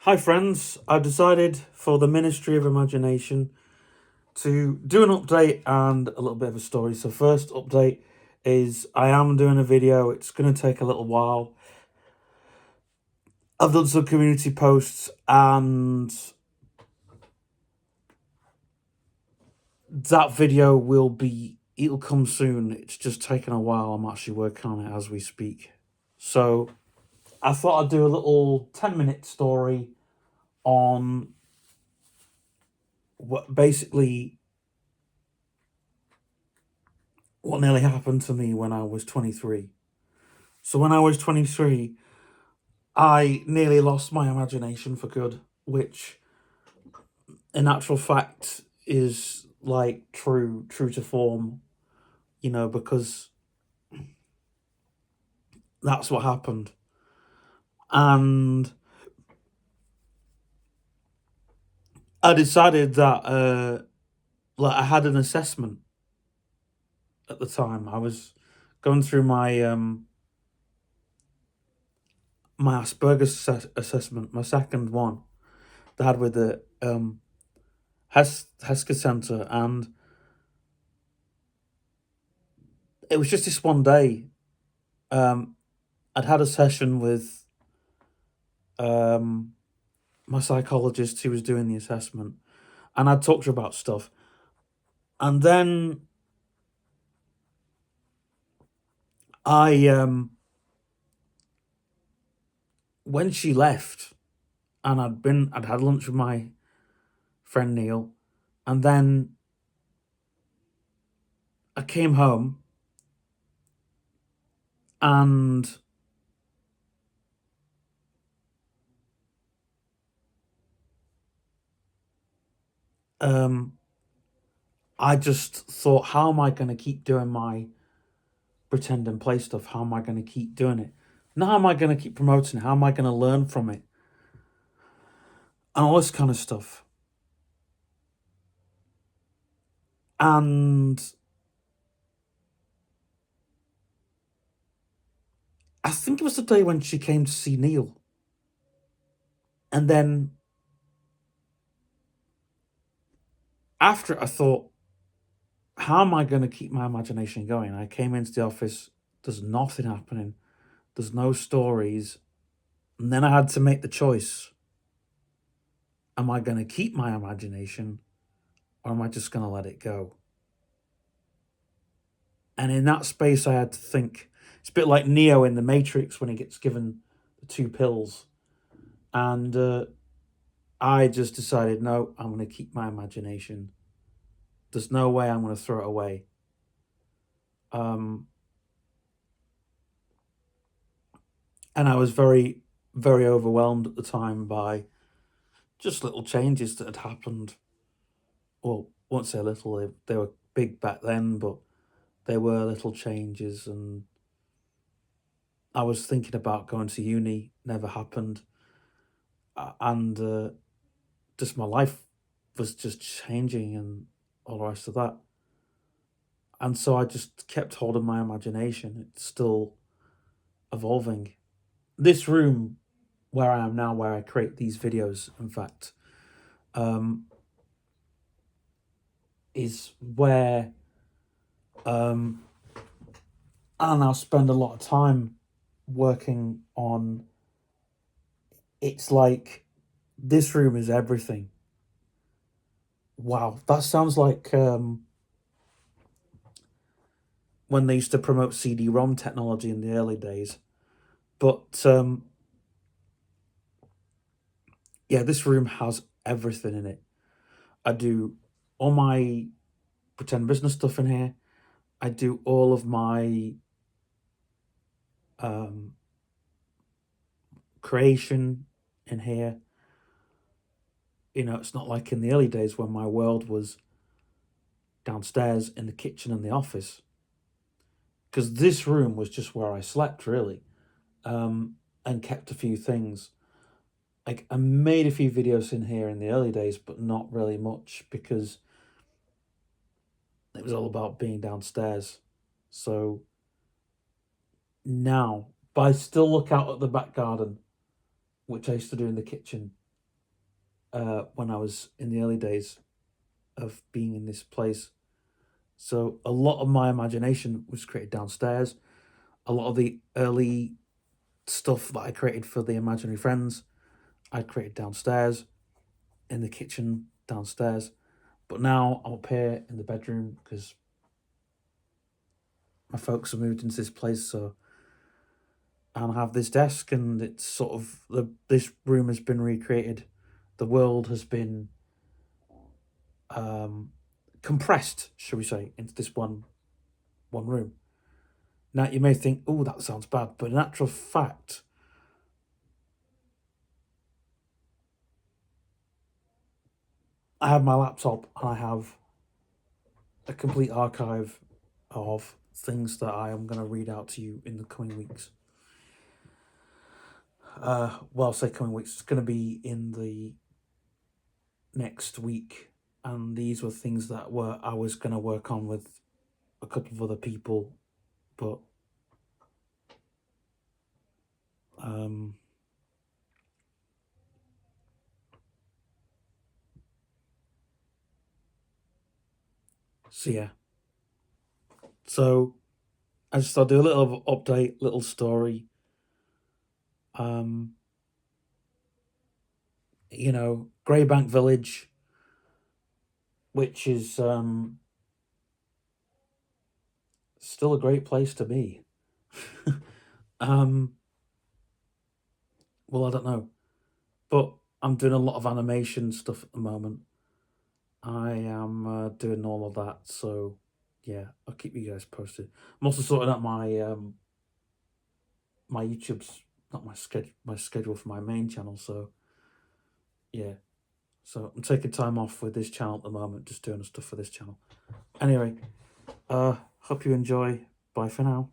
Hi, friends. I've decided for the Ministry of Imagination to do an update and a little bit of a story. So, first update is I am doing a video. It's going to take a little while. I've done some community posts and that video it'll come soon. It's just taken a while. I'm actually working on it as we speak. So, I thought I'd do a little 10-minute story on what nearly happened to me when I was 23. So when I was 23, I nearly lost my imagination for good, which in actual fact is like true to form, because that's what happened. And I decided that I had an assessment at the time. I was going through my Asperger's assessment, my second one that I had with the Hesker Centre, and it was just this one day. I'd had a session with um, my psychologist who was doing the assessment, and I'd talked to her about stuff. And then I, when she left, and I'd had lunch with my friend Neil, and then I came home, and um, I just thought, how am I going to keep doing my pretend and play stuff? How am I going to keep doing it? Now, how am I going to keep promoting it? How am I going to learn from it? And all this kind of stuff. And I think it was the day when she came to see Neil. And then after I thought, how am I going to keep my imagination going? I came into the office, there's nothing happening, there's no stories. And then I had to make the choice. Am I going to keep my imagination or am I just going to let it go? And in that space, I had to think. It's a bit like Neo in The Matrix when he gets given the two pills. And I just decided, no, I'm going to keep my imagination. There's no way I'm going to throw it away. And I was very, very overwhelmed at the time by just little changes that had happened. Well, I won't say little, they were big back then, but there were little changes. And I was thinking about going to uni, never happened. And just my life was just changing and all the rest of that. And so I just kept holding my imagination. It's still evolving. This room where I am now, where I create these videos, in fact, um, is where I now spend a lot of time working on. It's like this room is everything. Wow, that sounds like when they used to promote CD-ROM technology in the early days. But yeah, this room has everything in it. I do all my pretend business stuff in here. I do all of my um, creation in here. It's not like in the early days when my world was downstairs in the kitchen and the office, because this room was just where I slept, really, and kept a few things. Like, I made a few videos in here in the early days, but not really much because it was all about being downstairs. So now, but I still look out at the back garden, which I used to do in the kitchen. when I was in the early days of being in this place. So a lot of my imagination was created downstairs. A lot of the early stuff that I created for the imaginary friends, I created downstairs, in the kitchen downstairs. But now I'm up here in the bedroom because my folks have moved into this place, so and I have this desk, and it's sort of this room has been recreated. The world has been um, compressed, shall we say, into this one room. Now you may think, "Oh, that sounds bad," but in actual fact, I have my laptop and I have a complete archive of things that I am going to read out to you in the coming weeks. Well, I'll say coming weeks. It's going to be in the next week, and these were things that I was going to work on with a couple of other people, but um, so yeah. So I'll do a little update, little story. Um, Greybank Village, which is still a great place to be. um, well, I don't know, but I'm doing a lot of animation stuff at the moment. I am doing all of that, so yeah, I'll keep you guys posted. I'm also sorting out my YouTube's not my schedule for my main channel, so yeah. So I'm taking time off with this channel at the moment, just doing stuff for this channel. Anyway, hope you enjoy. Bye for now.